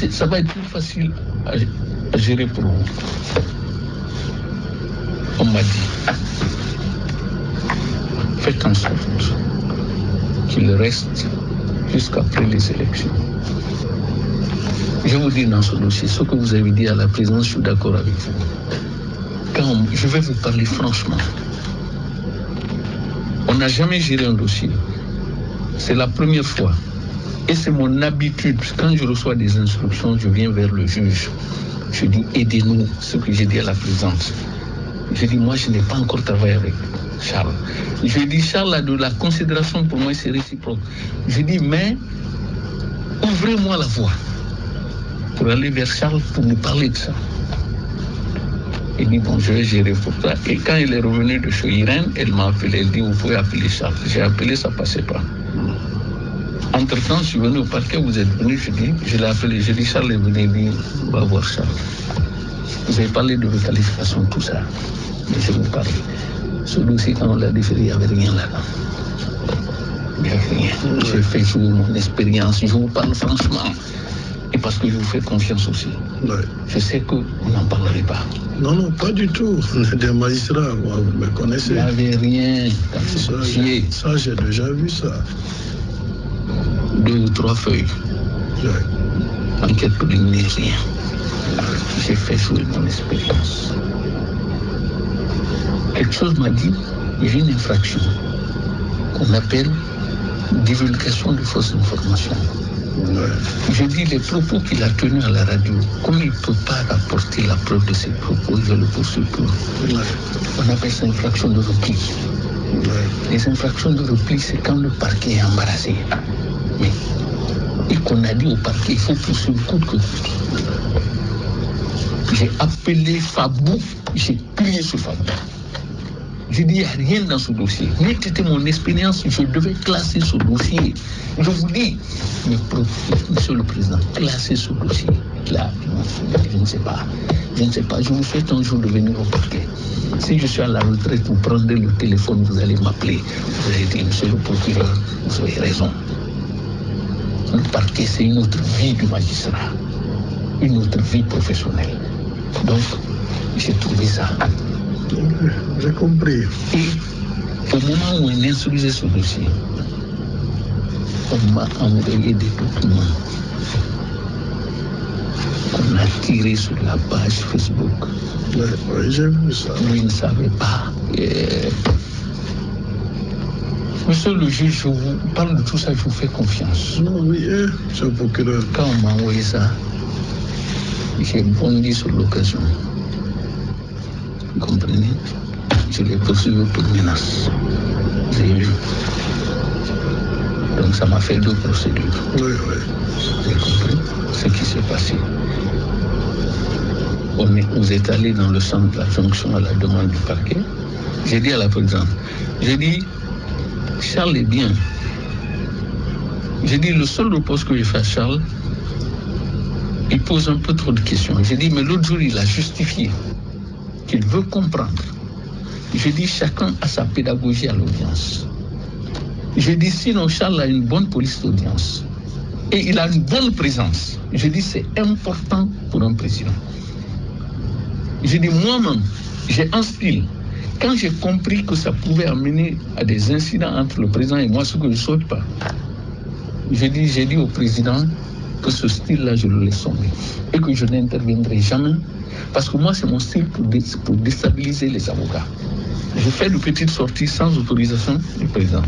ça va être plus facile à gérer pour vous. On m'a dit, faites en sorte qu'il reste jusqu'après les élections. Je vous dis dans ce dossier, ce que vous avez dit à la présidence, je suis d'accord avec vous. Quand je vais vous parler franchement, on n'a jamais géré un dossier. C'est la première fois. Et c'est mon habitude. Quand je reçois des instructions, je viens vers le juge. Je dis, aidez-nous, ce que j'ai dit à la présidente. Je dis, moi, je n'ai pas encore travaillé avec Charles. Je dis, Charles a de la considération pour moi, c'est réciproque. Je dis, mais ouvrez-moi la voie pour aller vers Charles pour nous parler de ça. Il dit, bon, je vais gérer pour ça. Et quand il est revenu de chez Irène, elle m'a appelé. Elle dit, vous pouvez appeler Charles. J'ai appelé, ça ne passait pas. Entre-temps, je suis venu au parquet, vous êtes venu, je l'ai appelé. J'ai dit, Charles est venu, il dit, on va voir Charles. Vous avez parlé de requalification, tout ça. Mais je vous parle. Ce dossier, quand on l'a déféré, il n'y avait rien là-dedans. Il n'y avait rien. J'ai fait jouer mon expérience. Je vous parle franchement. Et parce que je vous fais confiance aussi. Ouais. Je sais que vous n'en parlerez pas. Non, pas du tout. On est des magistrats, vous me connaissez. Il n'y avait rien dans ce dossier. Ça, j'ai déjà vu ça. 2 ou 3 feuilles. Ouais. Enquête préliminaire, rien. J'ai fait jouer mon expérience. Quelque chose m'a dit, j'ai une infraction qu'on appelle divulgation de fausses informations. Ouais. Je dis les propos qu'il a tenus à la radio, comme il ne peut pas rapporter la preuve de ses propos, il va le poursuivre. Ouais. On appelle ça infraction de repli. Ouais. Les infractions de repli, c'est quand le parquet est embarrassé. Mais, et qu'on a dit au parquet, il faut poursuivre coûte que coûte. J'ai appelé Fabou, j'ai crié sur Fabou. J'ai dit, il n'y a rien dans ce dossier. Mais c'était mon expérience, je devais classer ce dossier. Je vous dis, mais monsieur le président, classer ce dossier. Là, je ne sais pas. Je vous souhaite un jour de venir au parquet. Si je suis à la retraite, vous prendrez le téléphone, vous allez m'appeler. Vous allez dire, monsieur le procureur, vous avez raison. Le parquet, c'est une autre vie du magistrat. Une autre vie professionnelle. Donc, j'ai trouvé ça. J'ai compris. Et au moment où on instruisait ce dossier, on m'a envoyé des documents qu'on a tirés sur la page Facebook. Oui, j'ai vu ça. Lui ne savait pas. Monsieur le juge, je vous parle de tout ça, je vous fais confiance. Oui, monsieur le procureur. Quand on m'a envoyé ça, j'ai bondi sur l'occasion. Vous comprenez? Je l'ai poursuivi pour menace. Vous avez vu? Donc ça m'a fait 2 procédures. Oui. Vous avez compris ce qui s'est passé? Vous êtes allé dans le centre de la jonction à la demande du parquet. J'ai dit à la présidente, j'ai dit, Charles est bien. J'ai dit, le seul reproche que j'ai fait à Charles, il pose un peu trop de questions. J'ai dit, mais l'autre jour, il a justifié qu'il veut comprendre. Je dis, chacun a sa pédagogie à l'audience. Je dis, sinon Charles a une bonne police d'audience et il a une bonne présence. Je dis, c'est important pour un président. Je dis, moi-même, j'ai un style. Quand j'ai compris que ça pouvait amener à des incidents entre le président et moi, ce que je ne souhaite pas, j'ai dit au président que ce style-là, je le laisse tomber et que je n'interviendrai jamais. Parce que moi, c'est mon style pour déstabiliser les avocats. Je fais de petites sorties sans autorisation du président.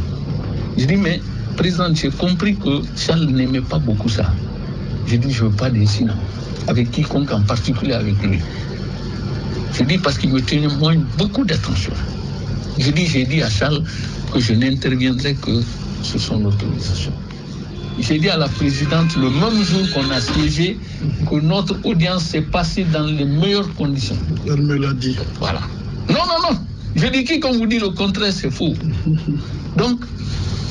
Je dis, mais président, j'ai compris que Charles n'aimait pas beaucoup ça. Je dis, je ne veux pas d'incident avec quiconque, en particulier avec lui. Je dis, parce qu'il me témoigne beaucoup d'attention. J'ai dit à Charles que je n'interviendrai que sous son autorisation. J'ai dit à la présidente, le même jour qu'on a siégé, que notre audience s'est passée dans les meilleures conditions. Elle me l'a dit. Voilà. Non. Je dis qui, quand vous dit le contraire, c'est faux. Donc,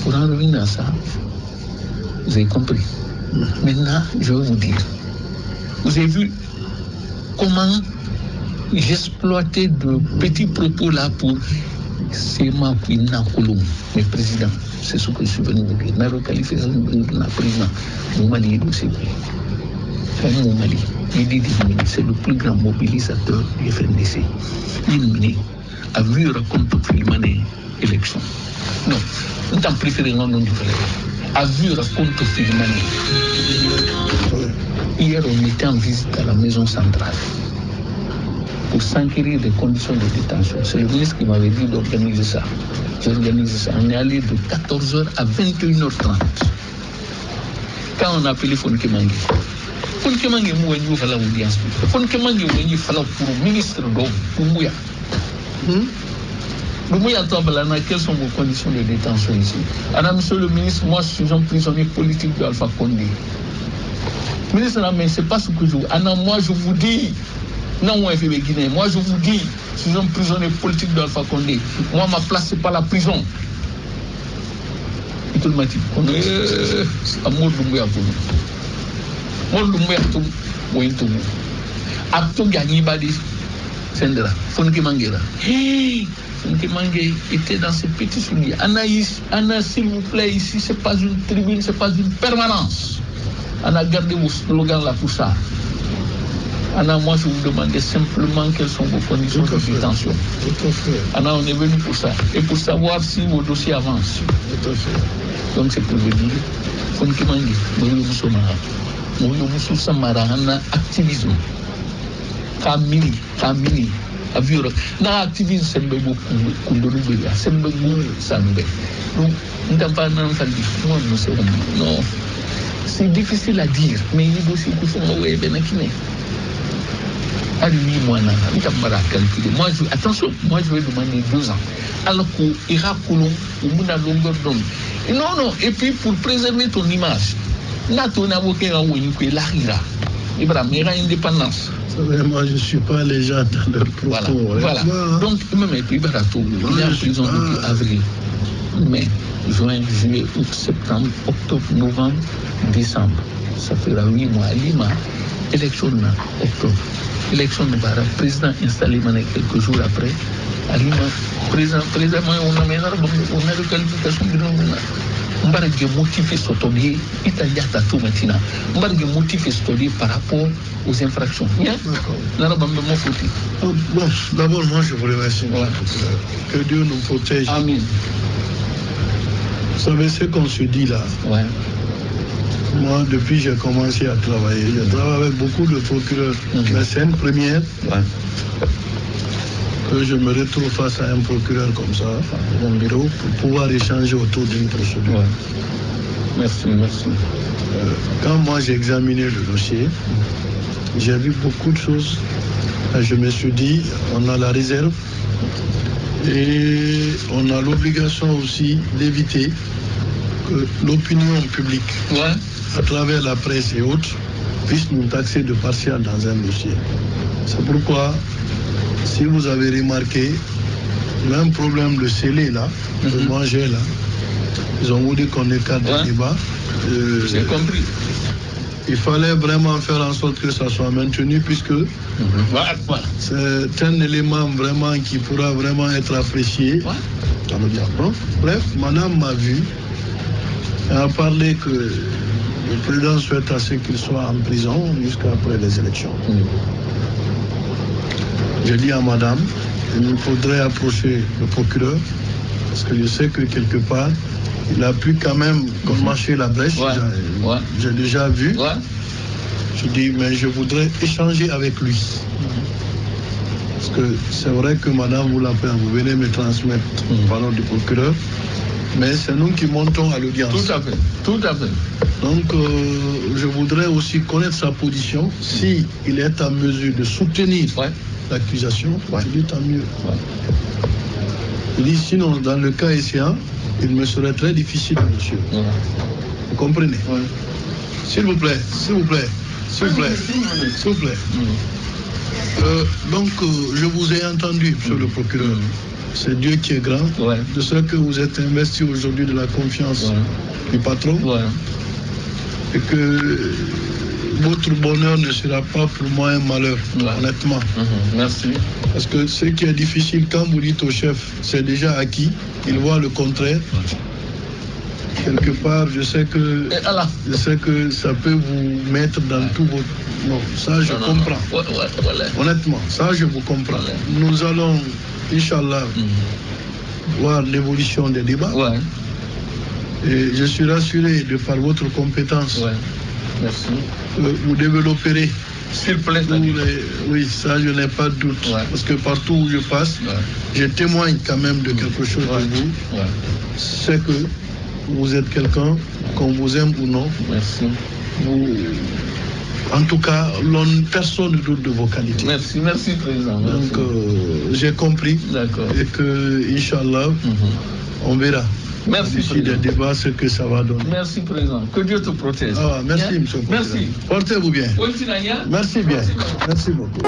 pour en revenir à ça, vous avez compris. Maintenant, je vais vous dire. Vous avez vu comment j'exploitais de petits propos là pour Sema Kwina Kolom, mais président. C'est ce que je suis venu de dire. La requalification de la présidente, vous m'avez dit aussi. au Mali. C'est le plus grand mobilisateur du FNDC. Il a vu raconter Filimane élection. Non, nous t'en préféré non du frère. A vu raconter Filimane. Hier, on était en visite à la maison centrale pour s'enquérir des conditions de détention. C'est le ministre qui m'avait dit d'organiser ça. J'ai organisé ça. On est allé de 14h à 21h30. Quand on a appelé Fonke Mangue, Fonke Mangue moué fait l'audience. Fonke Mangue moué fait pour le ministre d'Oumouya. Oumouya Tambalana, quelles sont vos conditions de détention ici? Alors, monsieur le ministre, moi je suis un prisonnier politique d'Alpha Condé. Ministre, mais c'est pas ce que je vous. Moi je vous dis. Non, moi je vous dis, je suis un prisonnier politique d'Alpha Condé. Moi, ma place, c'est pas la prison. Et tout le monde dit, on est à mort de Mouya pour nous. Mort de Mouya pour nous. Acto gagné, Badi, Sendra, Fonke Manguera. Fonke Mangue était dans ses petits souliers. Anna, s'il vous plaît, ici, c'est pas une tribune, c'est pas une permanence. Anna, gardez vos slogans là pour ça. Anna, moi, je vous demandais simplement quelles sont vos conditions de détention. Tout à fait. Anna, on est venu pour ça. Et pour savoir si vos dossiers avancent. Tout à fait. Donc, c'est pour vous dire, Fonke Mangue, Mouyou Samara, Anna, activisme. Kamini, avure. Na activisme, c'est le beau Koundou Béga. C'est le beau Sanbe. Donc, nous n'avons pas non. C'est difficile à dire, mais il dossiers qui sont mauvais, Benakine. Attention, moi je vais demander 2 ans. Alors qu'il y a une longueur d'onde. Non, et puis pour préserver ton image, ton avocat a il va y indépendance. Moi, je ne suis pas les gens dans leur propos. Voilà. Donc, même il est en prison depuis avril, mai, juin, juillet, août, septembre, octobre, novembre, décembre. Ça fera 8 mois. Lima, élection octobre. Élection de Bara, président installé quelques jours après. À Lima, président, on a de qualification de l'homme. On va motiver ce tournée, on va motiver ce tournée par rapport aux infractions. Bon, d'abord, moi je vous remercie. Ouais. Que Dieu nous protège. Amen. Vous savez ce qu'on se dit là. Ouais. Moi, depuis que j'ai commencé à travailler, je travaille avec beaucoup de procureurs. Mais c'est une première que je me retrouve face à un procureur comme ça, dans mon bureau, pour pouvoir échanger autour d'une procédure. Ouais. Merci. Quand moi j'ai examiné le dossier, j'ai vu beaucoup de choses. Je me suis dit, on a la réserve et on a l'obligation aussi d'éviter que l'opinion publique, à travers la presse et autres, puisse nous taxer de partial dans un dossier. C'est pourquoi, si vous avez remarqué, il y a un problème de scellé là, de manger là. Ils ont voulu qu'on écarte le débat. J'ai compris. Il fallait vraiment faire en sorte que ça soit maintenu puisque c'est un élément vraiment qui pourra vraiment être apprécié dans le dialogue. Bref, madame m'a vu. Elle a parlé que le président souhaite à ce qu'il soit en prison jusqu'après les élections. J'ai dit à madame, il nous faudrait approcher le procureur parce que je sais que quelque part, il a pu quand même marcher la brèche. J'ai déjà vu. Je dis, mais je voudrais échanger avec lui. Parce que c'est vrai que madame vous l'appelle, vous venez me transmettre le parole du procureur. Mais c'est nous qui montons à l'audience. Tout à fait. Donc, je voudrais aussi connaître sa position. Si il est en mesure de soutenir l'accusation, je dis tant mieux. Je dis, sinon, dans le cas échéant, il me serait très difficile, monsieur. Vous comprenez? S'il vous plaît. Donc, je vous ai entendu, monsieur le procureur. C'est Dieu qui est grand. De ce que vous êtes investi aujourd'hui de la confiance du patron. Et que votre bonheur ne sera pas pour moi un malheur, honnêtement. Merci. Parce que ce qui est difficile, quand vous dites au chef, c'est déjà acquis, il voit le contraire. quelque part, je sais que ça peut vous mettre dans tout votre... Non, ça je comprends. Honnêtement, ça je vous comprends. Nous allons, Inch'Allah, voir l'évolution des débats. Et je suis rassuré de par votre compétence. Merci. Vous développerez. S'il plaît. Oui, ça je n'ai pas de doute. Parce que partout où je passe, je témoigne quand même de quelque chose de vous. C'est que vous êtes quelqu'un, qu'on vous aime ou non. Merci. En tout cas, personne ne doute de vos qualités. Merci Président. Merci. Donc, j'ai compris. D'accord. Et que, Inch'Allah, on verra. Merci. D'ici des débats, ce que ça va donner. Merci, Président. Que Dieu te protège. Merci, monsieur le Président. Merci. Portez-vous bien. Merci bien. Merci beaucoup.